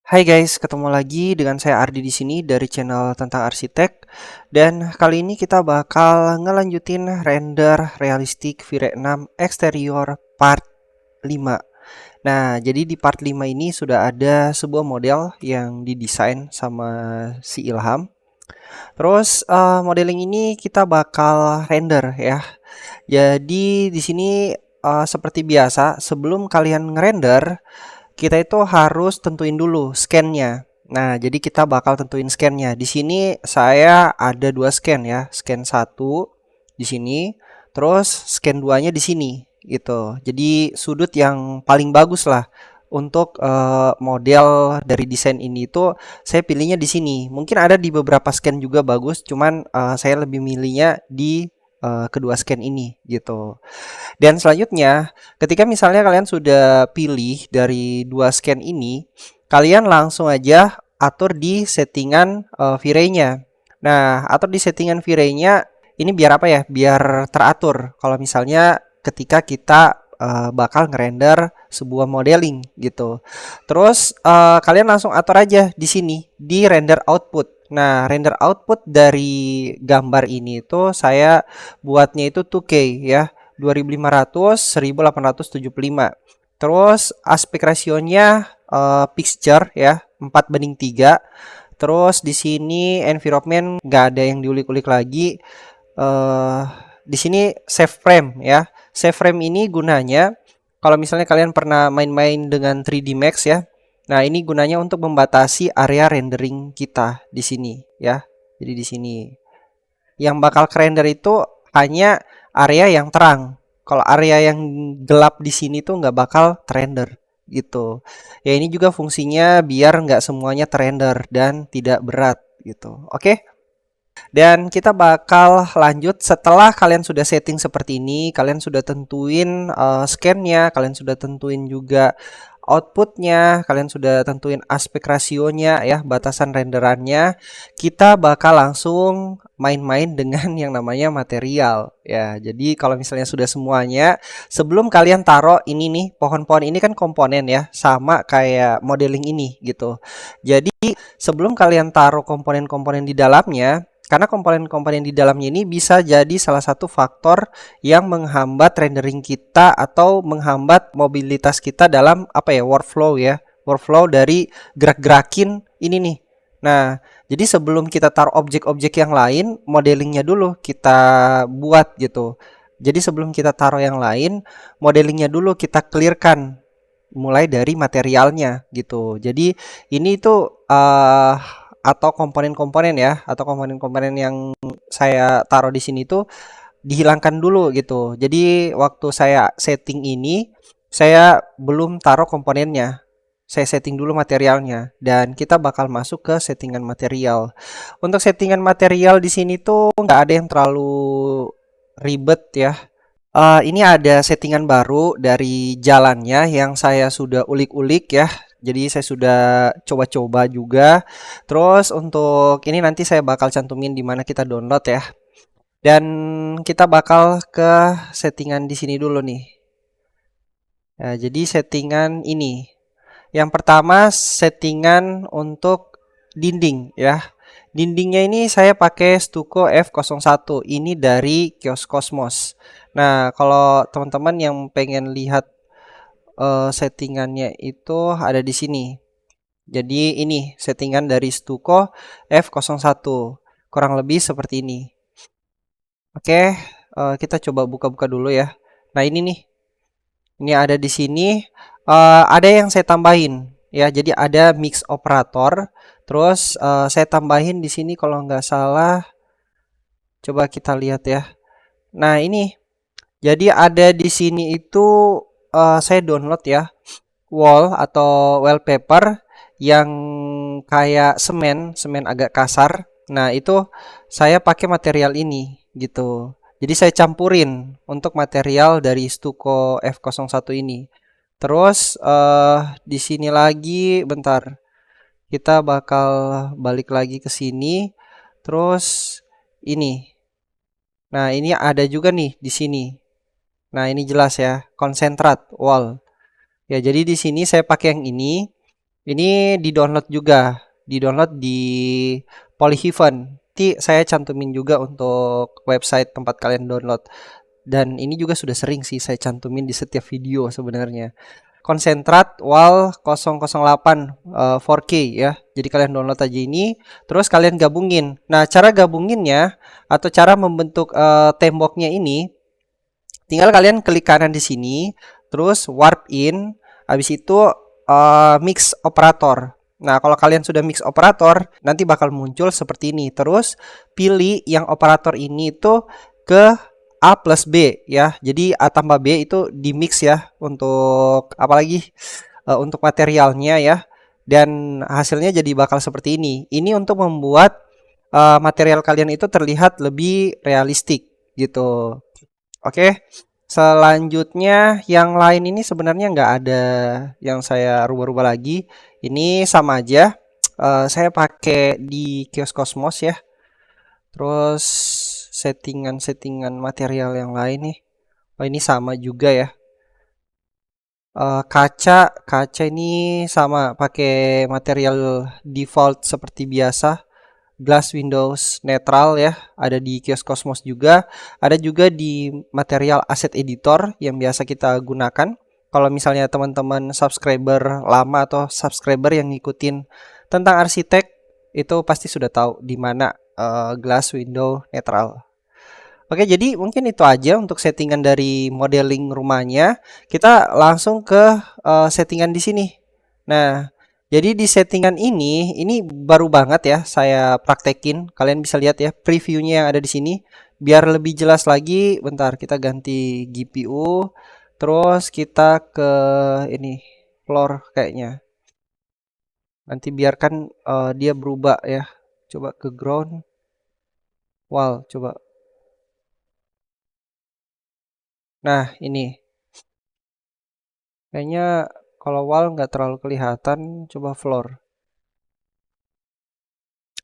Hai guys, ketemu lagi dengan saya Ardi di sini dari channel tentang arsitek. Dan kali ini kita bakal ngelanjutin render realistik V-Ray 6 eksterior part 5. Nah, jadi di part 5 ini sudah ada sebuah model yang didesain sama si Ilham. Terus modeling ini kita bakal render ya. Jadi di sini seperti biasa, sebelum kalian ngerender kita itu harus tentuin dulu scan-nya. Nah, jadi kita bakal tentuin scan-nya. Di sini saya ada dua scan ya. Scan satu di sini, terus scan 2-nya di sini gitu. Jadi sudut yang paling bagus lah untuk model dari desain ini itu saya pilihnya di sini. Mungkin ada di beberapa scan juga bagus, cuman saya lebih milihnya di kedua scan ini gitu. Dan selanjutnya, ketika misalnya kalian sudah pilih dari dua scan ini, kalian langsung aja atur di settingan V-Ray-nya. Nah, atur di settingan V-Ray-nya ini biar apa ya? Biar teratur. Kalau misalnya ketika kita bakal ngerender sebuah modeling gitu. Terus kalian langsung atur aja di sini di render output. Nah, render output dari gambar ini itu saya buatnya itu 2K ya. 2500 1875. Terus aspek rasionya picture ya 4:3. Terus di sini environment nggak ada yang diulik-ulik lagi. eh di sini save frame ya. Save frame ini gunanya kalau misalnya kalian pernah main-main dengan 3D Max ya. Nah, ini gunanya untuk membatasi area rendering kita di sini ya. Jadi di sini yang bakal kerender itu hanya area yang terang. Kalau area yang gelap di sini tuh nggak bakal terrender gitu. Ya ini juga fungsinya biar nggak semuanya terrender dan tidak berat gitu. Oke? Dan kita bakal lanjut setelah kalian sudah setting seperti ini, kalian sudah tentuin scan-nya, kalian sudah tentuin juga outputnya, kalian sudah tentuin aspek rasionya ya, batasan renderannya. Kita bakal langsung main-main dengan yang namanya material ya. Jadi kalau misalnya sudah semuanya, sebelum kalian taruh ini nih, pohon-pohon ini kan komponen ya, sama kayak modeling ini gitu. Jadi sebelum kalian taruh komponen-komponen di dalamnya, karena komponen-komponen di dalamnya ini bisa jadi salah satu faktor yang menghambat rendering kita atau menghambat mobilitas kita dalam apa ya, workflow ya. Workflow dari gerak-gerakin ini nih. Nah, jadi sebelum kita taruh objek-objek yang lain, modelingnya dulu kita buat gitu. Jadi sebelum kita taruh yang lain, modelingnya dulu kita clearkan mulai dari materialnya gitu. Jadi ini tuh atau komponen-komponen ya, atau komponen-komponen yang saya taruh di sini tuh dihilangkan dulu gitu. Jadi waktu saya setting ini saya belum taruh komponennya. Saya setting dulu materialnya dan kita bakal masuk ke settingan material. Untuk settingan material di sini tuh nggak ada yang terlalu ribet ya. Ini ada settingan baru dari jalannya yang saya sudah ulik-ulik ya. Jadi saya sudah coba-coba juga. Terus untuk ini nanti saya bakal cantumin di mana kita download ya. Dan kita bakal ke settingan di sini dulu nih. Nah, jadi settingan ini. Yang pertama settingan untuk dinding ya. Dindingnya ini saya pakai Stuko F01. Ini dari Kios Cosmos. Nah, kalau teman-teman yang pengen lihat settingannya itu ada di sini. Jadi ini settingan dari Stuko F01. Kurang lebih seperti ini. Oke, kita coba buka-buka dulu ya. Nah, ini nih. Ini ada di sini. Ada yang saya tambahin ya. Jadi ada mix operator. Terus saya tambahin di sini kalau nggak salah. Coba kita lihat ya. Nah, ini. Jadi ada di sini itu saya download ya wall atau wallpaper yang kayak semen, semen agak kasar. Nah, itu saya pakai material ini gitu. Jadi saya campurin untuk material dari Stuko F01 ini. Terus di sini lagi bentar. Kita bakal balik lagi ke sini. Terus ini. Nah, ini ada juga nih di sini. Nah, ini jelas ya, konsentrat wall. Ya, jadi di sini saya pakai yang ini. Ini di-download juga, di-download di Polyheaven. Nanti saya cantumin juga untuk website tempat kalian download. Dan ini juga sudah sering sih saya cantumin di setiap video sebenarnya. Konsentrat WAL 008 4K ya. Jadi kalian download aja ini, terus kalian gabungin. Nah, cara gabunginnya atau cara membentuk temboknya ini, tinggal kalian klik kanan di sini, terus warp in, habis itu mix operator. Nah, kalau kalian sudah mix operator, nanti bakal muncul seperti ini. Terus pilih yang operator ini itu ke A plus B ya. Jadi A tambah B itu di mix ya untuk apalagi untuk materialnya ya. Dan hasilnya jadi bakal seperti ini. Ini untuk membuat material kalian itu terlihat lebih realistik gitu. Oke. Selanjutnya yang lain ini sebenarnya nggak ada yang saya rubah-rubah lagi. Ini sama aja. Saya pakai di Kios Cosmos ya. Terus settingan-settingan material yang lain nih. Oh, ini sama juga ya. Kaca ini sama pakai material default seperti biasa. Glass Windows netral ya, ada di Kios Cosmos juga, ada juga di material asset editor yang biasa kita gunakan. Kalau misalnya teman-teman subscriber lama atau subscriber yang ngikutin tentang arsitek itu pasti sudah tahu di mana glass window netral. Oke, jadi mungkin itu aja untuk settingan dari modeling rumahnya. Kita langsung ke settingan di sini. Nah, jadi di settingan ini baru banget ya saya praktekin. Kalian bisa lihat ya previewnya yang ada di sini. Biar lebih jelas lagi, bentar kita ganti GPU. Terus kita ke ini floor kayaknya. Nanti biarkan dia berubah ya. Coba ke ground. Wall, coba. Nah, ini. Kayaknya kalau wall nggak terlalu kelihatan. Coba floor.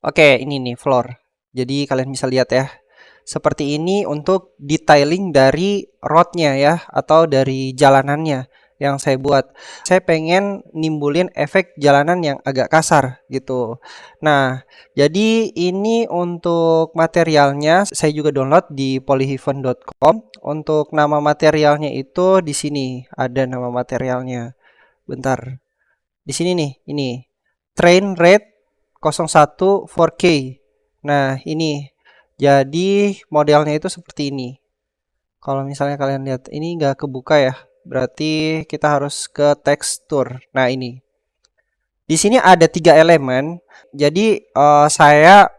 Oke, ini nih floor. Jadi kalian bisa lihat ya. Seperti ini untuk detailing dari rodnya ya, atau dari jalanannya yang saya buat. Saya pengen nimbulin efek jalanan yang agak kasar gitu. Nah, jadi ini untuk materialnya saya juga download di polyheaven.com. Untuk nama materialnya itu di sini ada nama materialnya. Bentar. Di sini nih, ini train rate 01 4K. Nah, ini jadi modelnya itu seperti ini. Kalau misalnya kalian lihat, ini nggak kebuka ya. Berarti kita harus ke tekstur. Nah, ini. Di sini ada 3 elemen. Jadi saya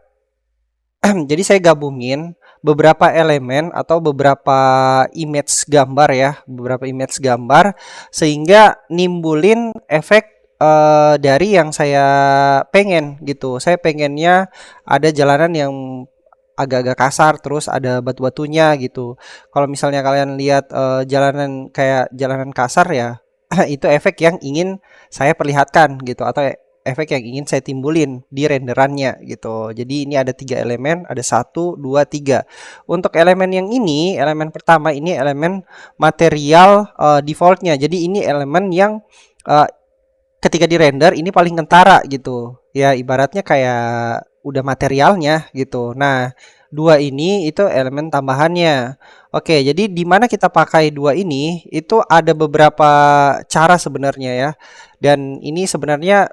jadi saya gabungin beberapa elemen atau beberapa image gambar ya, beberapa image gambar sehingga nimbulin efek dari yang saya pengen gitu. Saya pengennya ada jalanan yang agak-agak kasar, terus ada batu-batunya gitu. Kalau misalnya kalian lihat jalanan kayak jalanan kasar ya, itu efek yang ingin saya perlihatkan gitu, atau efek yang ingin saya timbulin di renderannya gitu. Jadi ini ada 3 elemen, ada 1, 2, 3. Untuk elemen yang ini, elemen pertama ini elemen material defaultnya. Jadi ini elemen yang eh, ketika di render ini paling kentara gitu. Ya ibaratnya kayak udah materialnya gitu. Nah, dua ini itu elemen tambahannya. Oke, jadi di mana kita pakai dua ini itu ada beberapa cara sebenarnya ya. Dan ini sebenarnya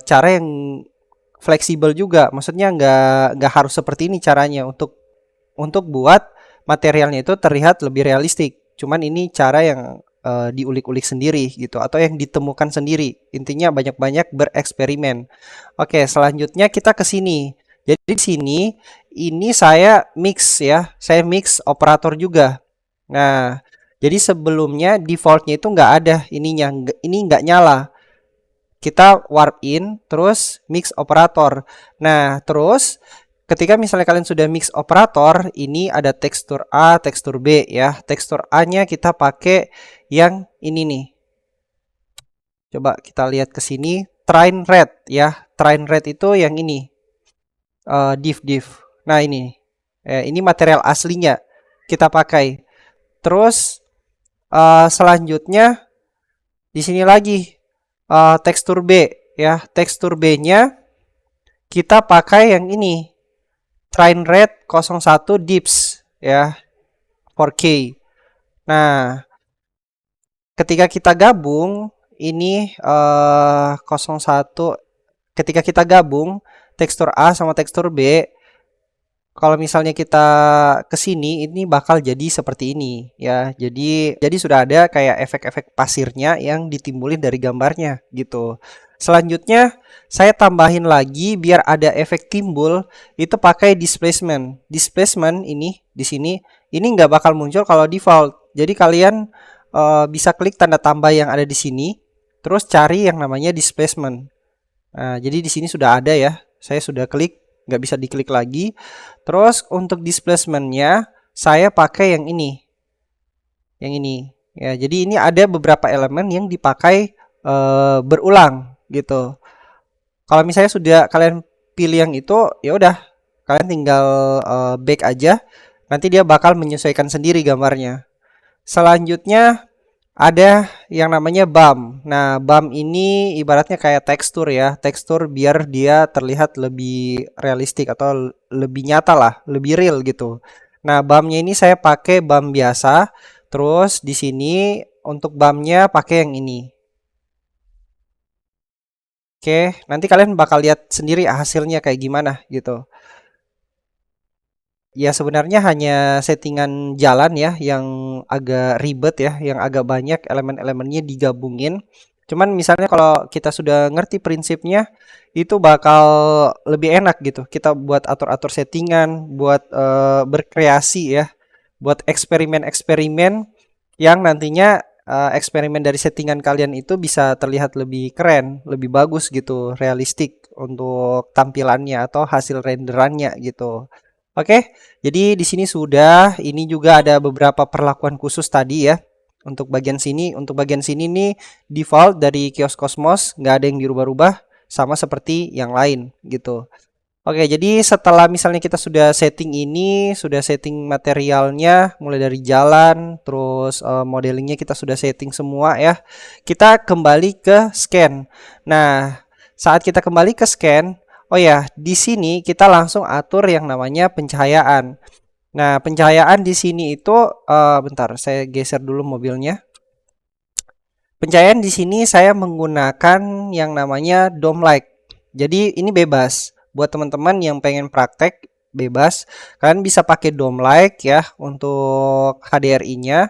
cara yang fleksibel juga. Maksudnya nggak harus seperti ini caranya untuk buat materialnya itu terlihat lebih realistik. Cuman ini cara yang diulik-ulik sendiri gitu atau yang ditemukan sendiri. Intinya banyak-banyak bereksperimen. Oke, selanjutnya kita ke sini. Jadi di sini ini saya mix ya. Saya mix operator juga. Nah, jadi sebelumnya defaultnya itu nggak ada ininya. Ini nggak nyala. Kita warp in terus mix operator. Nah, terus ketika misalnya kalian sudah mix operator, ini ada tekstur A, tekstur B ya. Tekstur A-nya kita pakai yang ini nih. Coba kita lihat ke sini, train red ya. Train red itu yang ini. Div. Nah, ini material aslinya kita pakai. Terus selanjutnya di sini lagi tekstur B. ya, tekstur B-nya kita pakai yang ini, Train Rate 01 Dips ya, 4K. Nah, ketika kita gabung ini 01, ketika kita gabung tekstur A sama tekstur B, kalau misalnya kita ke sini ini bakal jadi seperti ini ya. Jadi sudah ada kayak efek-efek pasirnya yang ditimbulin dari gambarnya gitu. Selanjutnya saya tambahin lagi biar ada efek timbul, itu pakai displacement. Displacement ini di sini ini nggak bakal muncul kalau default. Jadi kalian bisa klik tanda tambah yang ada di sini, terus cari yang namanya displacement. Nah, jadi di sini sudah ada ya. Saya sudah klik, nggak bisa diklik lagi. Terus untuk displacementnya saya pakai yang ini, ya. Jadi ini ada beberapa elemen yang dipakai berulang gitu. Kalau misalnya sudah kalian pilih yang itu, ya udah kalian tinggal back aja. Nanti dia bakal menyesuaikan sendiri gambarnya. Selanjutnya ada yang namanya bump. Nah, bump ini ibaratnya kayak tekstur ya. Tekstur biar dia terlihat lebih realistik atau lebih nyata lah, lebih real gitu. Nah, bumpnya ini saya pakai bump biasa. Terus di sini untuk bumpnya pakai yang ini. Oke, nanti kalian bakal lihat sendiri hasilnya kayak gimana gitu. Ya sebenarnya hanya settingan jalan ya yang agak ribet ya, yang agak banyak elemen-elemennya digabungin. Cuman misalnya kalau kita sudah ngerti prinsipnya, itu bakal lebih enak gitu. Kita buat atur-atur settingan, buat berkreasi ya, buat eksperimen-eksperimen yang nantinya eksperimen dari settingan kalian itu bisa terlihat lebih keren, lebih bagus gitu, realistik untuk tampilannya atau hasil renderannya gitu. Oke, jadi di sini sudah, ini juga ada beberapa perlakuan khusus tadi ya. Untuk bagian sini nih default dari Kios Cosmos, nggak ada yang dirubah-rubah, sama seperti yang lain gitu. Oke, jadi setelah misalnya kita sudah setting ini, sudah setting materialnya, mulai dari jalan, terus modelingnya kita sudah setting semua ya. Kita kembali ke scan. Nah, saat kita kembali ke scan, oh ya, di sini kita langsung atur yang namanya pencahayaan. Nah, pencahayaan di sini itu, bentar, saya geser dulu mobilnya. Pencahayaan di sini saya menggunakan yang namanya dome light. Jadi ini bebas. Buat teman-teman yang pengen praktek bebas, kalian bisa pakai dome light ya untuk HDRI-nya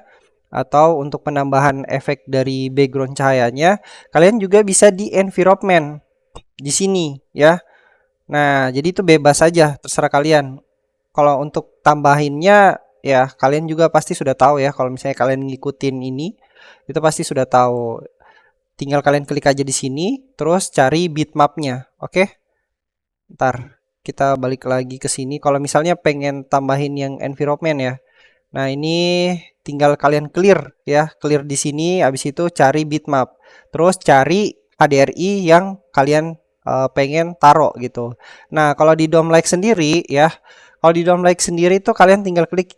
atau untuk penambahan efek dari background cahayanya. Kalian juga bisa di environment di sini ya. Nah, jadi itu bebas saja, terserah kalian. Kalau untuk tambahinnya ya kalian juga pasti sudah tahu ya, kalau misalnya kalian ngikutin ini itu pasti sudah tahu. Tinggal kalian klik aja di sini, terus cari bitmapnya. Oke? Ntar kita balik lagi ke sini. Kalau misalnya pengen tambahin yang environment ya. Nah, ini tinggal kalian clear ya, clear di sini. Habis itu cari bitmap. Terus cari HDRI yang kalian pengen taruh gitu. Nah, kalau di DOM like sendiri ya, kalau di DOM like sendiri itu kalian tinggal klik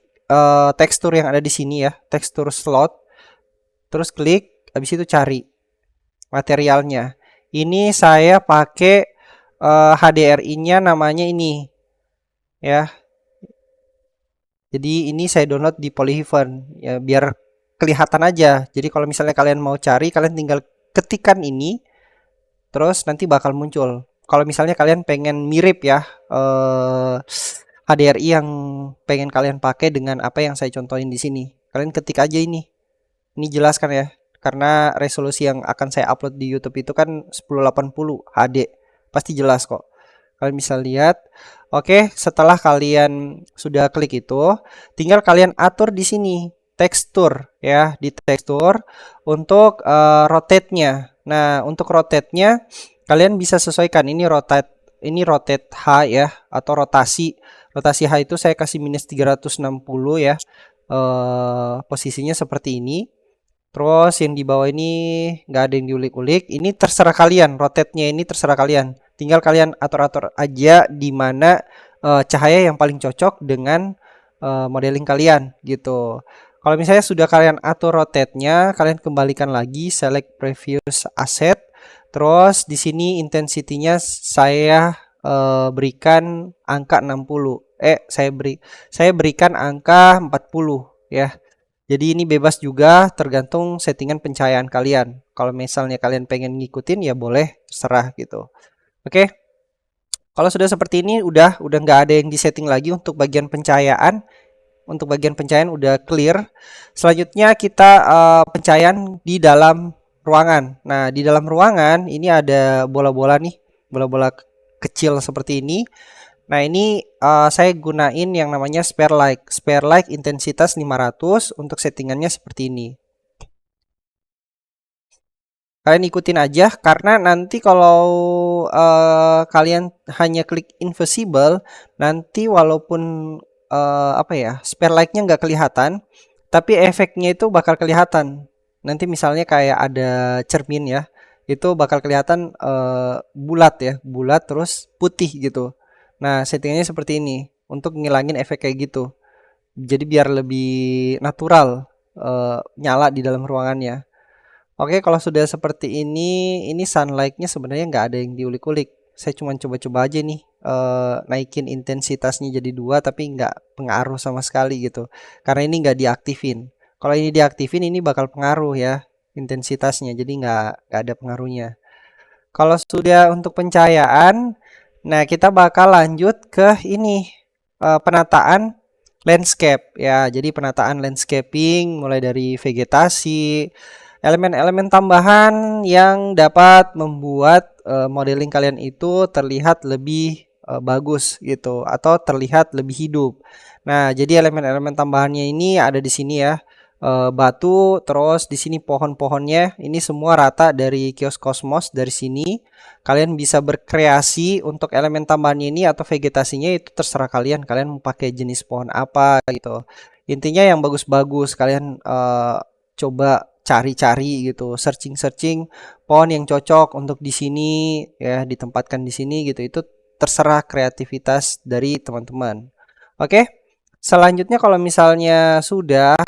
tekstur yang ada di sini ya, tekstur slot. Terus klik, habis itu cari materialnya. Ini saya pakai HDRI-nya namanya ini ya. Jadi ini saya download di Polyheaven ya biar kelihatan aja. Jadi kalau misalnya kalian mau cari, kalian tinggal ketikan ini, terus nanti bakal muncul. Kalau misalnya kalian pengen mirip ya HDRI yang pengen kalian pakai dengan apa yang saya contohin di sini, kalian ketik aja ini. Ini jelas kan ya? Karena resolusi yang akan saya upload di YouTube itu kan 1080 HD. Pasti jelas kok. Kalian bisa lihat. Oke, setelah kalian sudah klik itu, tinggal kalian atur di sini tekstur ya, di tekstur untuk rotate-nya. Nah, untuk rotate-nya kalian bisa sesuaikan ini rotate H ya atau rotasi. Rotasi H itu saya kasih minus 360 ya. Posisinya seperti ini. Terus yang di bawah ini nggak ada yang diulik-ulik. Ini terserah kalian, rotate-nya ini terserah kalian. Tinggal kalian atur-atur aja di mana cahaya yang paling cocok dengan modeling kalian gitu. Kalau misalnya sudah kalian atur rotate-nya, kalian kembalikan lagi select previous asset. Terus di sini intensitinya saya berikan angka 60. Saya berikan angka 40 ya. Jadi ini bebas juga tergantung settingan pencahayaan kalian. Kalau misalnya kalian pengen ngikutin ya boleh, terserah gitu. Oke. Kalau sudah seperti ini udah nggak ada yang disetting lagi untuk bagian pencahayaan. Untuk bagian pencahayaan udah clear. Selanjutnya kita pencahayaan di dalam ruangan. Nah, di dalam ruangan ini ada bola-bola nih, bola-bola kecil seperti ini. Nah, ini saya gunain yang namanya spare light. Spare light intensitas 500 untuk settingannya seperti ini. Kalian ikutin aja karena nanti kalau kalian hanya klik invisible, nanti walaupun apa ya, spare light-nya nggak kelihatan, tapi efeknya itu bakal kelihatan. Nanti misalnya kayak ada cermin ya, itu bakal kelihatan bulat ya, bulat terus putih gitu. Nah, settingannya seperti ini untuk ngilangin efek kayak gitu. Jadi biar lebih natural nyala di dalam ruangannya. Oke, kalau sudah seperti ini sunlight-nya sebenarnya nggak ada yang diulik-ulik. Saya cuma coba-coba aja nih, naikin intensitasnya jadi 2 tapi nggak pengaruh sama sekali gitu. Karena ini nggak diaktifin. Kalau ini diaktifin ini bakal pengaruh ya intensitasnya, jadi nggak ada pengaruhnya. Kalau sudah untuk pencahayaan, nah kita bakal lanjut ke ini penataan landscape ya. Jadi penataan landscaping mulai dari vegetasi, elemen-elemen tambahan yang dapat membuat modeling kalian itu terlihat lebih bagus gitu atau terlihat lebih hidup. Nah, jadi elemen-elemen tambahannya ini ada di sini ya. Batu, terus di sini pohon-pohonnya ini semua rata dari Kios Cosmos dari sini. Kalian bisa berkreasi untuk elemen tambahannya ini atau vegetasinya itu terserah kalian. Kalian mau pakai jenis pohon apa gitu. Intinya yang bagus-bagus kalian coba cari-cari gitu, searching-searching pohon yang cocok untuk di sini ya, ditempatkan di sini gitu. Itu terserah kreativitas dari teman-teman. Oke. Selanjutnya kalau misalnya sudah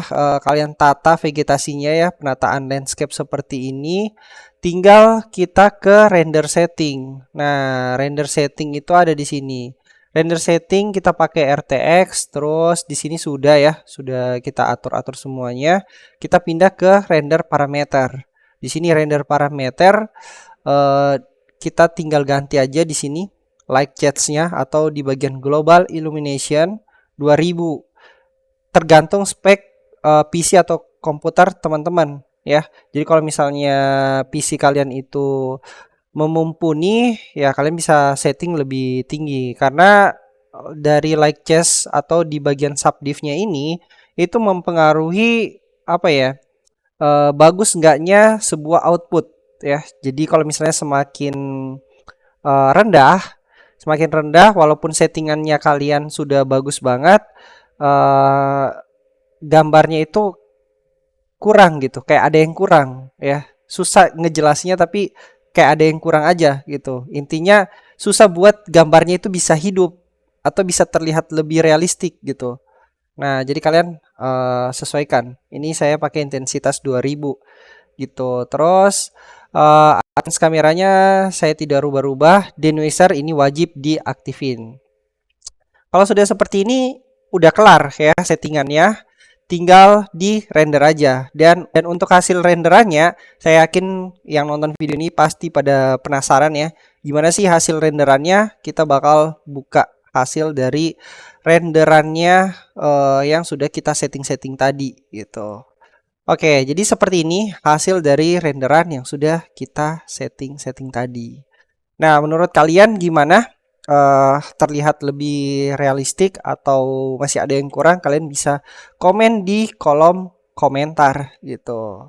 kalian tata vegetasinya ya, penataan landscape seperti ini, tinggal kita ke render setting. Nah, render setting itu ada di sini. Render setting kita pakai RTX, terus di sini sudah ya, sudah kita atur-atur semuanya. Kita pindah ke render parameter. Di sini render parameter eh, kita tinggal ganti aja di sini light shades-nya atau di bagian global illumination 2000. Tergantung spek PC atau komputer teman-teman ya. Jadi kalau misalnya PC kalian itu memumpuni ya kalian bisa setting lebih tinggi karena dari light chest atau di bagian subdiv-nya ini itu mempengaruhi apa ya bagus enggaknya sebuah output ya. Jadi kalau misalnya rendah semakin rendah walaupun settingannya kalian sudah bagus banget eh, gambarnya itu kurang gitu, kayak ada yang kurang ya. Susah ngejelasnya tapi kayak ada yang kurang aja gitu. Intinya susah buat gambarnya itu bisa hidup atau bisa terlihat lebih realistik gitu. Nah, jadi kalian sesuaikan. Ini saya pakai intensitas 2000 gitu. Terus advance kameranya saya tidak rubah-rubah. Denoiser ini wajib diaktifin. Kalau sudah seperti ini udah kelar ya settingannya, tinggal di render aja. Dan untuk hasil renderannya, saya yakin yang nonton video ini pasti pada penasaran ya. Gimana sih hasil renderannya? Kita bakal buka hasil dari renderannya yang sudah kita setting-setting tadi gitu. Oke, jadi seperti ini hasil dari renderan yang sudah kita setting-setting tadi. Nah, menurut kalian gimana? Terlihat lebih realistik atau masih ada yang kurang? Kalian bisa komen di kolom komentar gitu.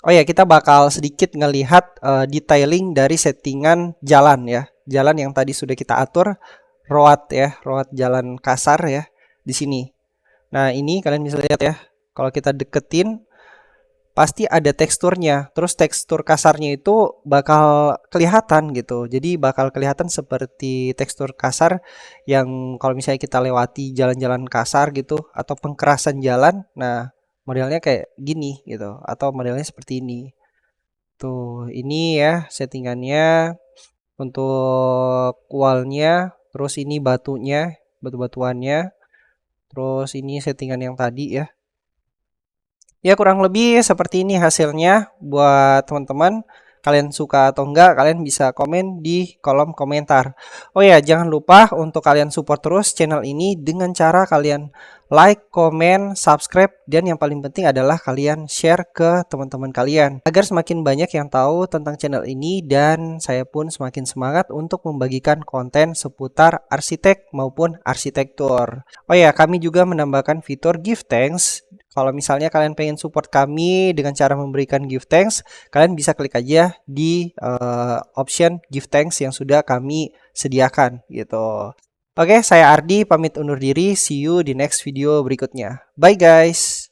Oh ya, kita bakal sedikit ngelihat detailing dari settingan jalan ya. Jalan yang tadi sudah kita atur, road ya, road jalan kasar ya di sini. Nah, ini kalian bisa lihat ya. Kalau kita deketin pasti ada teksturnya. Terus tekstur kasarnya itu bakal kelihatan gitu. Jadi bakal kelihatan seperti tekstur kasar yang kalau misalnya kita lewati jalan-jalan kasar gitu atau pengkerasan jalan. Nah, modelnya kayak gini gitu atau modelnya seperti ini. Tuh, ini ya settingannya untuk wallnya, terus ini batunya, batu-batuannya, terus ini settingan yang tadi ya. Ya kurang lebih seperti ini hasilnya buat teman-teman. Kalian suka atau enggak, kalian bisa komen di kolom komentar. Oh ya, jangan lupa untuk kalian support terus channel ini dengan cara kalian like, komen, subscribe, dan yang paling penting adalah kalian share ke teman-teman kalian. Agar semakin banyak yang tahu tentang channel ini dan saya pun semakin semangat untuk membagikan konten seputar arsitek maupun arsitektur. Oh ya, kami juga menambahkan fitur give thanks. Kalau misalnya kalian pengen support kami dengan cara memberikan give thanks, kalian bisa klik aja di option give thanks yang sudah kami sediakan gitu. Oke, saya Ardi pamit undur diri. See you di next video berikutnya. Bye guys.